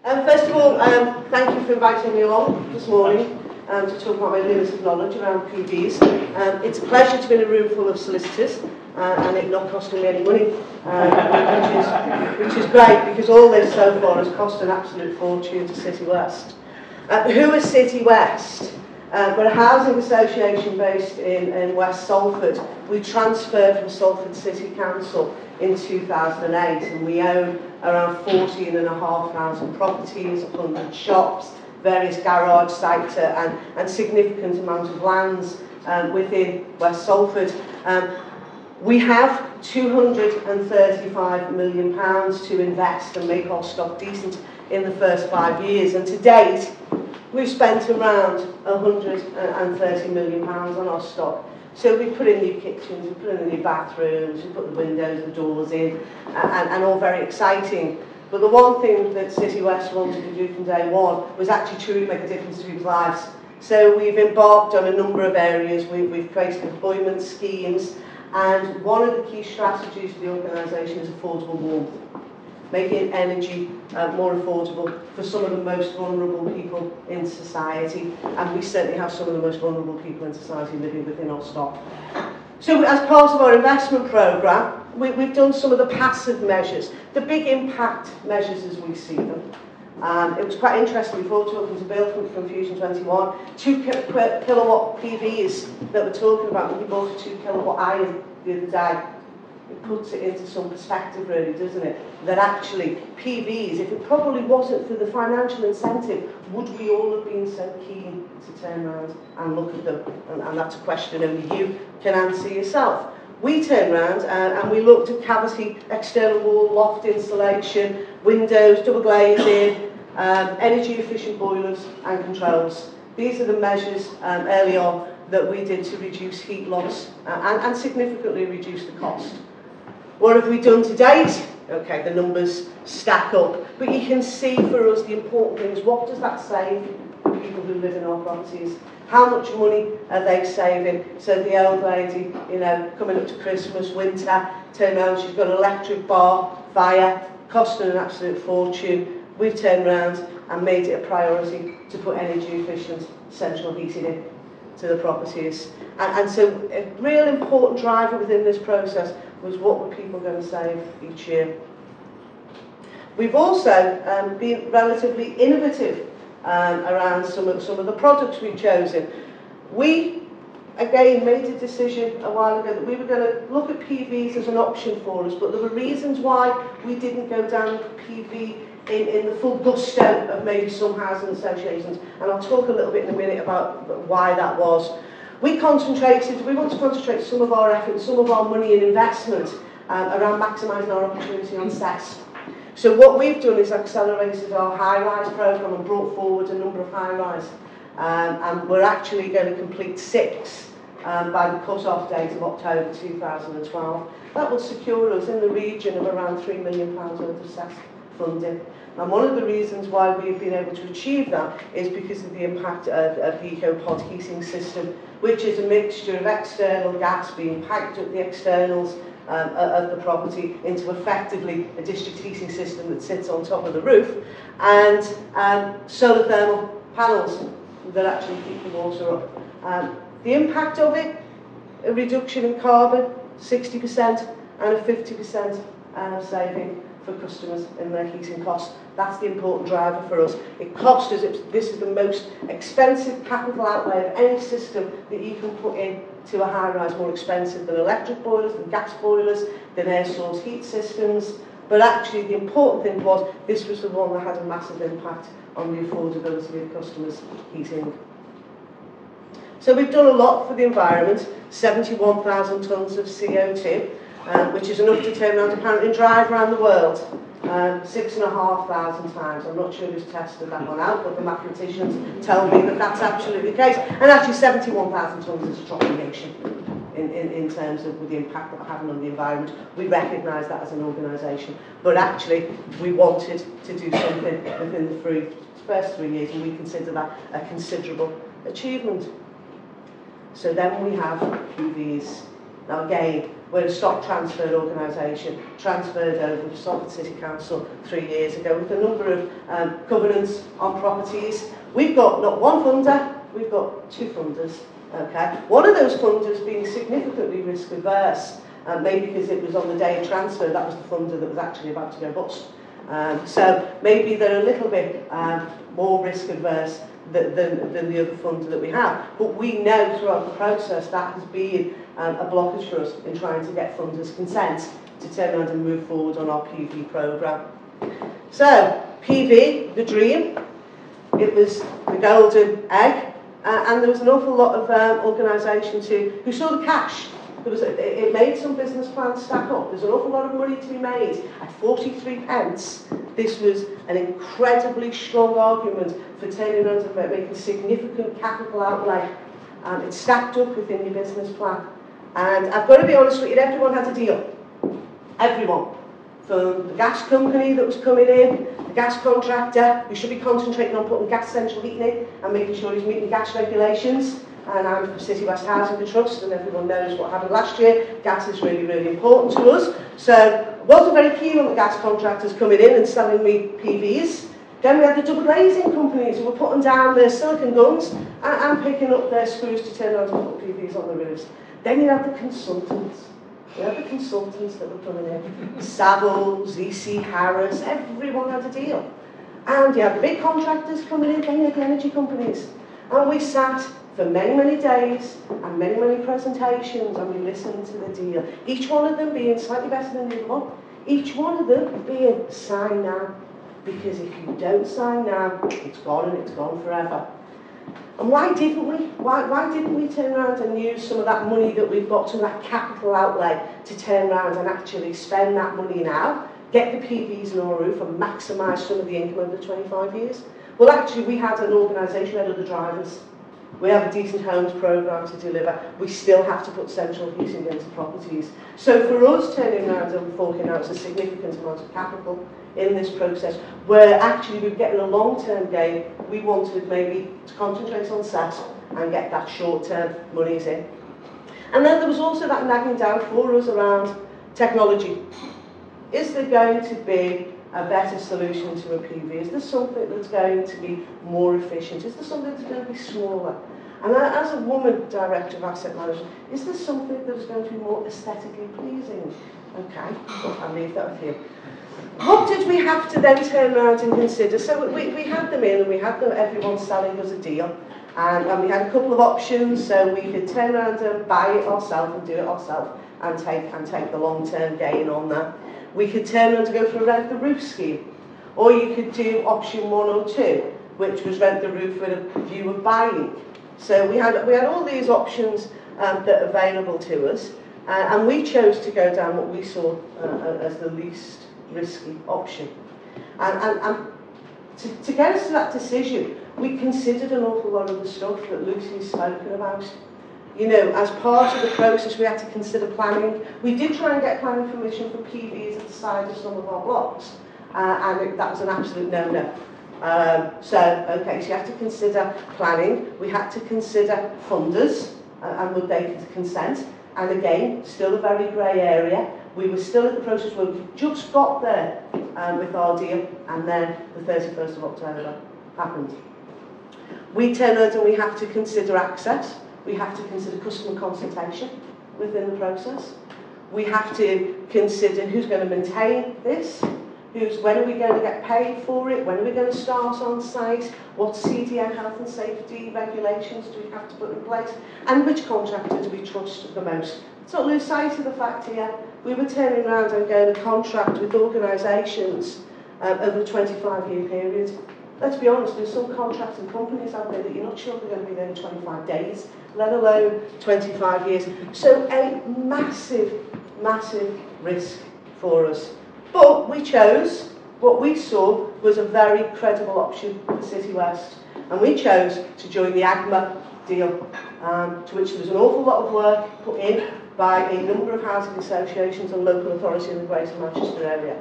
First of all, thank you for inviting me along this morning to talk about my limited knowledge around PVs. It's a pleasure to be in a room full of solicitors and it not costing me any money, which is great, because all this so far has cost an absolute fortune to City West. Who is City West? We're a housing association based in West Salford. We transferred from Salford City Council in 2008, and we own around 14,500 properties, 100 shops, various garage sites and significant amount of lands within West Salford. We have £235 million to invest and make our stock decent in the first 5 years, and to date we've spent around £130 million on our stock. So we put in new kitchens, we put in new bathrooms, we put the windows, the doors in, and all very exciting. But the one thing that City West wanted to do from day one was actually truly make a difference to people's lives. So we've embarked on a number of areas. We've created employment schemes, and one of the key strategies for the organisation is affordable warmth, making energy more affordable for some of the most vulnerable people in society, and we certainly have some of the most vulnerable people in society living within our stock. So as part of our investment programme, we've done some of the passive measures, the big impact measures as we see them. It was quite interesting before talking to Bill from Fusion 21, 2 kilowatt PVs that we're talking about, when we bought a 2 kilowatt iron the other day. It puts it into some perspective, really, doesn't it? That actually PVs, if it probably wasn't for the financial incentive, would we all have been so keen to turn around and look at them? And that's a question only you can answer yourself. We turned around and we looked at cavity, external wall, loft insulation, windows, double glazing, energy efficient boilers and controls. These are the measures early on that we did to reduce heat loss and significantly reduce the cost. What have we done to date? Okay, the numbers stack up, but you can see for us the important things. What does that save for people who live in our properties? How much money are they saving? So the old lady, you know, coming up to Christmas, winter, turn around, she's got an electric bar, fire, costing an absolute fortune. We've turned around and made it a priority to put energy efficient central heating in to the properties. And so a real important driver within this process was what were people going to save each year. We've also been relatively innovative around some of the products we've chosen. We, again, made a decision a while ago that we were going to look at PVs as an option for us, but there were reasons why we didn't go down PV in the full gusto of maybe some housing associations, and I'll talk a little bit in a minute about why that was. We want to concentrate some of our effort, some of our money and investment around maximising our opportunity on CES. So what we've done is accelerated our high-rise programme and brought forward a number of high-rise. And we're actually going to complete 6 by the cut-off date of October 2012. That will secure us in the region of around £3 million worth of CES funding. And one of the reasons why we've been able to achieve that is because of the impact of the EcoPod heating system, which is a mixture of external gas being piped up the externals of the property into effectively a district heating system that sits on top of the roof, and solar thermal panels that actually keep the water up. The impact of it, a reduction in carbon, 60%, and a 50% saving for customers in their heating costs. That's the important driver for us. It costs us, this is the most expensive capital outlay of any system that you can put in to a high-rise, more expensive than electric boilers, than gas boilers, than air source heat systems. But actually the important thing was this was the one that had a massive impact on the affordability of customers' heating. So we've done a lot for the environment, 71,000 tonnes of CO2, which is enough to turn around apparently and drive around the world 6,500 times. I'm not sure who's tested that one out, but the mathematicians tell me that that's absolutely the case. And actually 71,000 tonnes is a drop in the ocean in terms of the impact that we're having on the environment. We recognise that as an organisation, but actually we wanted to do something within the first 3 years, and we consider that a considerable achievement. So then we have PVs. Now again, we're a stock transfer organisation, transferred over to Salford City Council 3 years ago with a number of covenants on properties. We've got not one funder, we've got 2 funders. Okay, one of those funders being significantly risk averse, maybe because it was on the day of transfer, that was the funder that was actually about to go bust. So maybe they're a little bit more risk averse than the other funder that we have. But we know throughout the process that has been a blockage for us in trying to get funders' consent to turn around and move forward on our PV programme. So, PV, the dream, it was the golden egg, and there was an awful lot of organisations who saw the cash. It made some business plans stack up. There's an awful lot of money to be made. At 43 pence, this was an incredibly strong argument for turning around and making significant capital outlay. It stacked up within your business plan. And I've got to be honest with you, everyone had a deal. Everyone. From the gas company that was coming in, the gas contractor, who should be concentrating on putting gas central heating in and making sure he's meeting gas regulations. And I'm from City West Housing Trust, and everyone knows what happened last year. Gas is really, really important to us. So, wasn't very keen on the gas contractors coming in and selling me PVs. Then we had the double glazing companies who were putting down their silicon guns and picking up their screws to turn around and put PVs on the roofs. Then you had the consultants. You had the consultants that were coming in. Savills, EC Harris, everyone had a deal. And you had the big contractors coming in, then you had the energy companies. And we sat for many, many days and many, many presentations, and we listened to the deal. Each one of them being slightly better than the other one. Each one of them being sign now. Because if you don't sign now, it's gone and it's gone forever. And why didn't we? Why didn't we turn around and use some of that money that we've got, some of that capital outlay, to turn around and actually spend that money now, get the PVs on our roof and maximise some of the income over the 25 years? Well, actually, we had an organisation, we had other drivers. We have a decent homes programme to deliver. We still have to put central heating into properties. So for us, turning around and forking out a significant amount of capital in this process, where actually we're getting a long-term gain, we wanted maybe to concentrate on set and get that short-term monies in. And then there was also that nagging down for us around technology. Is there going to be a better solution to a PV? Is there something that's going to be more efficient? Is there something that's going to be smaller? And as a woman director of asset management, is there something that is going to be more aesthetically pleasing? Okay, I'll leave that with you. What did we have to then turn around and consider? So we had them in, and we had them, everyone selling us a deal. And we had a couple of options, so we could turn around and buy it ourselves and do it ourselves and take the long-term gain on that. We could turn around to go for a rent the roof scheme. Or you could do option 1 or 2, which was rent the roof with a view of buying. So we had all these options that are available to us, and we chose to go down what we saw as the least risky option. And to get us to that decision, we considered an awful lot of the stuff that Lucy's spoken about. You know, as part of the process, we had to consider planning. We did try and get planning permission for PVs at the side of some of our blocks, and that was an absolute no-no. So you have to consider planning. We had to consider funders, and would they consent? And again, still a very grey area. We were still at the process where we just got there with our deal, and then the 31st of October happened. We turned around and we have to consider access. We have to consider customer consultation within the process. We have to consider who's going to maintain this, when are we going to get paid for it, when are we going to start on site, what CDM health and safety regulations do we have to put in place, and which contractor do we trust the most. Let's not lose sight of the fact here, we were turning around and going to contract with organisations over a 25-year period. Let's be honest, there's some contracting companies out there that you're not sure they're going to be there in 25 days, let alone 25 years. So a massive, massive risk for us. But we chose, what we saw was a very credible option for City West. And we chose to join the AGMA deal, to which there was an awful lot of work put in by a number of housing associations and local authority in the Greater Manchester area.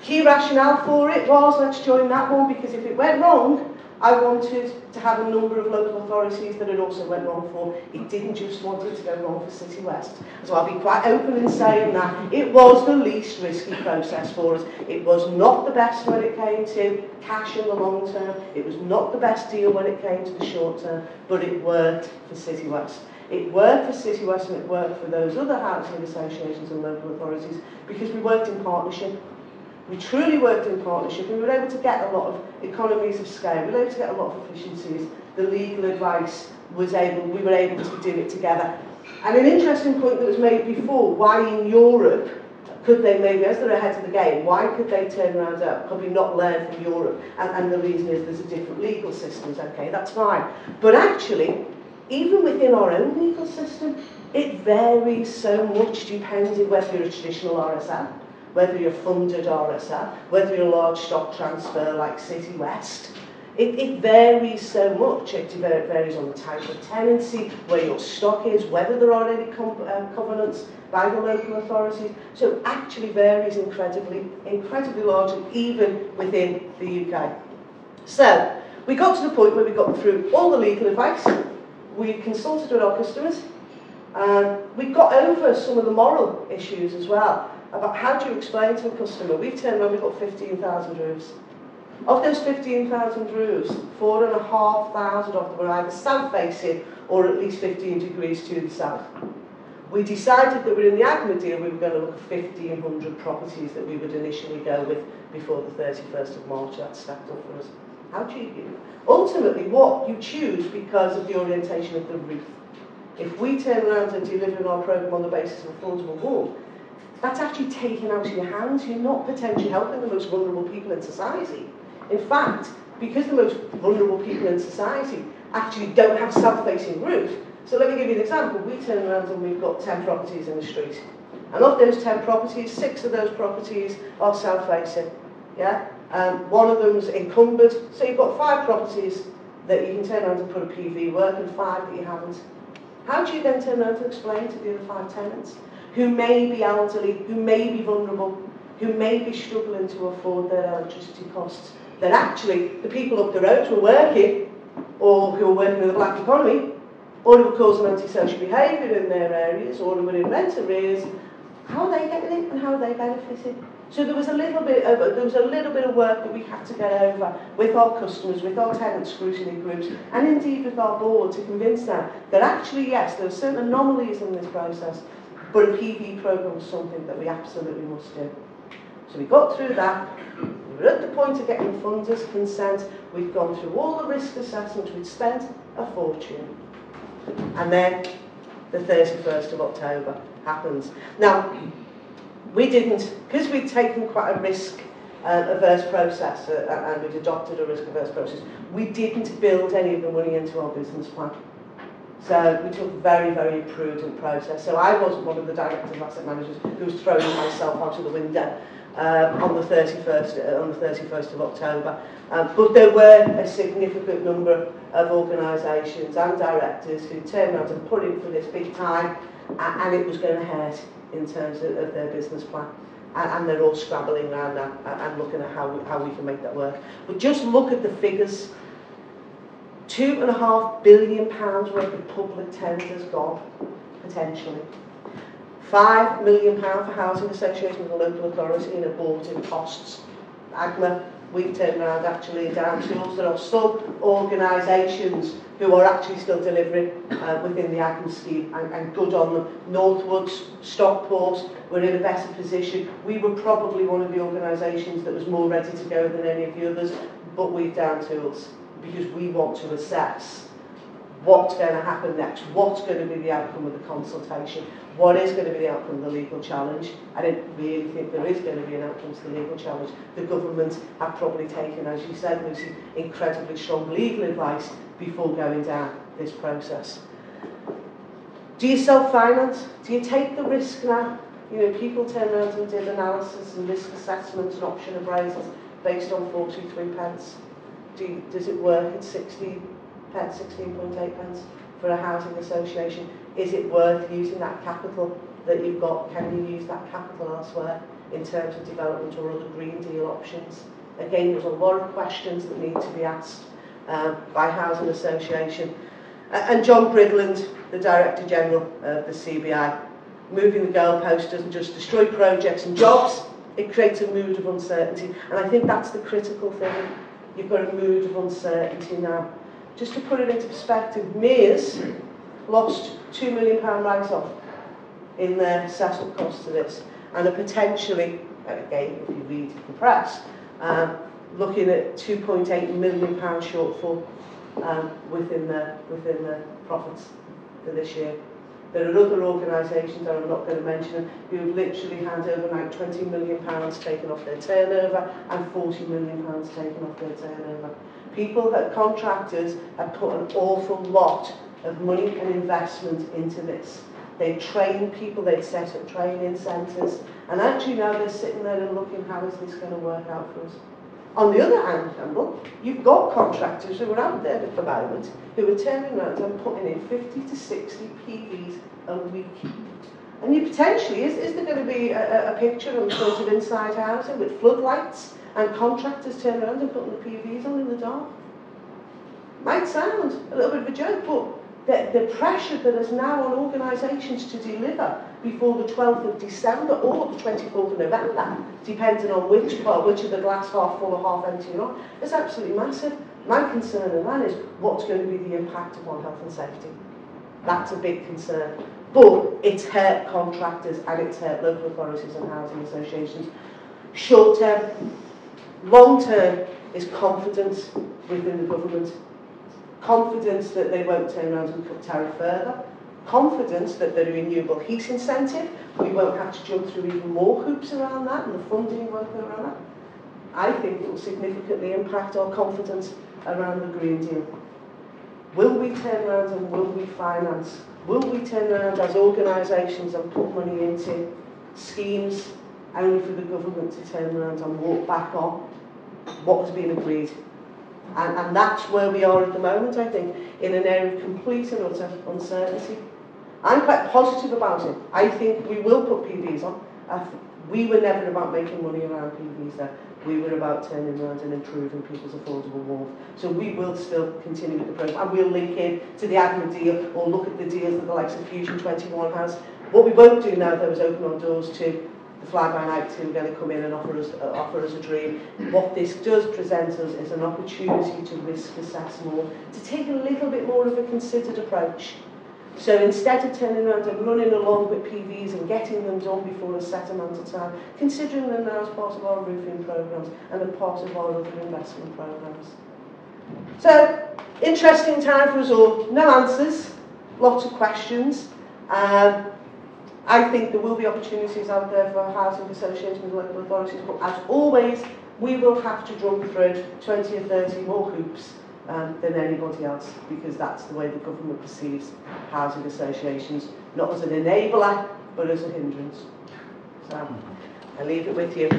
Key rationale for it was, let's join that one, because if it went wrong, I wanted to have a number of local authorities that it also went wrong for. It didn't just want it to go wrong for City West. So I'll be quite open in saying that. It was the least risky process for us. It was not the best when it came to cash in the long term. It was not the best deal when it came to the short term, but it worked for City West. It worked for City West and it worked for those other housing associations and local authorities because we worked in partnership. We truly worked in partnership and we were able to get a lot of economies of scale, we were able to get a lot of efficiencies. The legal advice we were able to do it together. And an interesting point that was made before, why in Europe could they maybe, as they're ahead of the game, why could they turn around and probably not learn from Europe? And the reason is there's a different legal systems, okay, that's fine. But actually, even within our own legal system, it varies so much depending whether you're a traditional RSL, whether you're funded RSL, whether you're a large stock transfer like City West. It varies so much. It varies on the type of tenancy, where your stock is, whether there are any covenants by the local authorities. So it actually varies incredibly largely, even within the UK. So we got to the point where we got through all the legal advice. We consulted with our customers. We got over some of the moral issues as well, about how do you explain to a customer, we've turned around, we've got 15,000 roofs. Of those 15,000 roofs, 4,500 of them were either south-facing or at least 15 degrees to the south. We decided that within the AGMA deal we were going to look at 1,500 properties that we would initially go with before the 31st of March. That stacked up for us. How do you? Ultimately, what you choose because of the orientation of the roof. If we turn around and deliver our programme on the basis of affordable wall, that's actually taken out of your hands. You're not potentially helping the most vulnerable people in society. In fact, because the most vulnerable people in society actually don't have south-facing roof, so let me give you an example. We turn around and we've got 10 properties in the street. And of those 10 properties, 6 of those properties are south-facing. Yeah? One of them's encumbered. So you've got 5 properties that you can turn around and put a PV work and 5 that you haven't. How do you then turn around to explain to the other 5 tenants who may be elderly, who may be vulnerable, who may be struggling to afford their electricity costs, that actually the people up the road who are working, or who are working in the black economy, or who are causing antisocial behaviour in their areas, or who are in rent arrears, how are they getting it and how are they benefiting? So there was a little bit of work that we had to get over with our customers, with our tenant scrutiny groups, and indeed with our board to convince them that actually, yes, there are certain anomalies in this process, but a PV programme was something that we absolutely must do. So we got through that. We were at the point of getting funders' consent. We'd gone through all the risk assessments. We'd spent a fortune. And then the 31st of October happens. Now, we didn't, because we'd taken quite a risk-averse process and we'd adopted a risk-averse process, we didn't build any of the money into our business plan. So we took a very, very prudent process. So I wasn't one of the directors of asset managers who was throwing myself out of the window on the 31st of October. But there were a significant number of organisations and directors who turned around and put in for this big time, and it was going to hurt in terms of their business plan. And they're all scrabbling around now and looking at how we can make that work. But just look at the figures. £2.5 billion worth of public tenders gone, potentially. £5 million for housing associations and local authority in aborted costs. AGMA, we've turned around actually down tools. There are some organisations who are actually still delivering within the AGMA scheme and good on them. Northwoods, Stockport, we're in a better position. We were probably one of the organisations that was more ready to go than any of the others, but we've down tools, because we want to assess what's going to happen next, what's going to be the outcome of the consultation, what is going to be the outcome of the legal challenge. I don't really think there is going to be an outcome to the legal challenge. The government have probably taken, as you said, Lucy, incredibly strong legal advice before going down this process. Do you self-finance? Do you take the risk now? You know, people turn around and did analysis and risk assessments and option appraisals based on 43 pence. Does it work at 60 pence, 16.8 pence for a housing association? Is it worth using that capital that you've got? Can you use that capital elsewhere in terms of development or other Green Deal options? Again, there's a lot of questions that need to be asked. by Housing Association. And John Bridland, the Director General of the CBI, moving the goalpost doesn't just destroy projects and jobs, it creates a mood of uncertainty. And I think that's the critical thing. You've got a mood of uncertainty now. Just to put it into perspective, Mears lost £2 million write-off in their setup costs to this, and are potentially, again, if you read the press, looking at £2.8 million shortfall within their profits for this year. There are other organisations that I'm not going to mention who have literally had overnight £20 million taken off their turnover and £40 million taken off their turnover. People, contractors, have put an awful lot of money and investment into this. They've trained people, they've set up training centres, and actually now they're sitting there and looking, how is this going to work out for us? On the other hand, Campbell, you've got contractors who are out there at the moment who are turning around and putting in 50 to 60 PVs a week. And you potentially, is there going to be a picture of sort of inside housing with floodlights and contractors turning around and putting the PVs on in the dark? Might sound a little bit of a joke, but the pressure that is now on organisations to deliver before the 12th of December or the 24th of November, depending on which of the glass half full or half empty you're on, is absolutely massive. My concern in that is what's going to be the impact upon health and safety. That's a big concern. But it's hurt contractors and it's hurt local authorities and housing associations. Short term, long term is confidence within the government. Confidence that they won't turn around and cut tariff further. Confidence that the renewable heat incentive, we won't have to jump through even more hoops around that, and the funding won't go around that. I think it will significantly impact our confidence around the Green Deal. Will we turn around and will we finance? Will we turn around as organisations and put money into schemes only for the government to turn around and walk back on what has been agreed? And that's where we are at the moment, I think, in an area of complete and utter uncertainty. I'm quite positive about it. I think we will put PVs on. We were never about making money around PVs there. We were about turning around and improving people's affordable warmth. So we will still continue with the programme. And we'll link in to the AGMA deal or look at the deals that the likes of Fusion 21 has. What we won't do now, though, is open our doors to the fly-by-nights who are going to come in and offer us a dream. What this does present us is an opportunity to risk assess more, to take a little bit more of a considered approach. So instead of turning around and running along with PVs and getting them done before a set amount of time, considering them now as part of our roofing programmes and a part of our other investment programmes. So, interesting time for us all. No answers, lots of questions. I think there will be opportunities out there for housing associations and local authorities, but as always, we will have to jump through 20 or 30 more hoops than anybody else, because that's the way the government perceives housing associations, not as an enabler, but as a hindrance. So, I leave it with you.